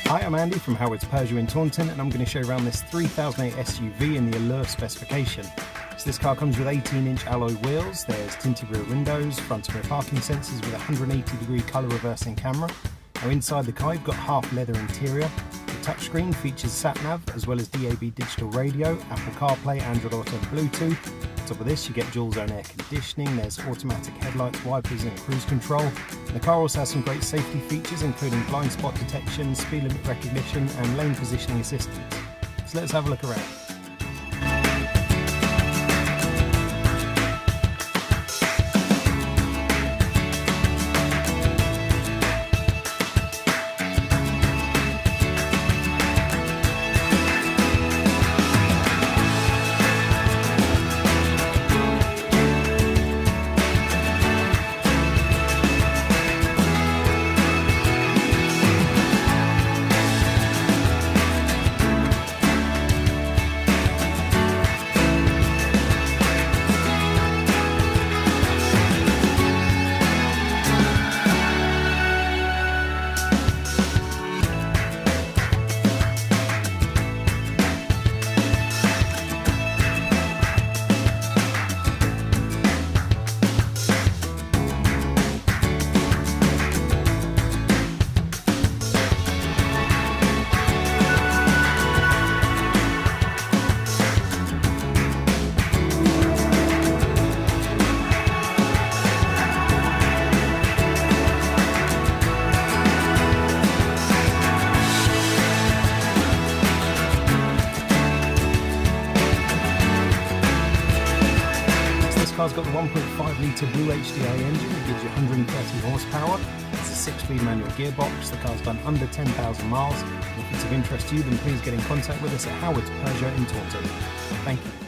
Hi, I'm Andy from Howard's Peugeot in Taunton, and I'm going to show you around this 3008 SUV in the Allure specification. So this car comes with 18-inch alloy wheels, there's tinted rear windows, front and rear parking sensors with a 180-degree colour reversing camera. Now inside the car you've got half leather interior. The touchscreen features sat-nav as well as DAB digital radio, Apple CarPlay, Android Auto and Bluetooth. On top of this you get dual zone air conditioning, there's automatic headlights, wipers and cruise control. The car also has some great safety features including blind spot detection, speed limit recognition and lane positioning assistance. So let's have a look around. This car's got the 1.5 litre Blue HDI engine that gives you 130 horsepower. It's a 6-speed manual gearbox. The car's done under 10,000 miles. If it's of interest to you, then please get in contact with us at Howard's Peugeot in Taunton. Thank you.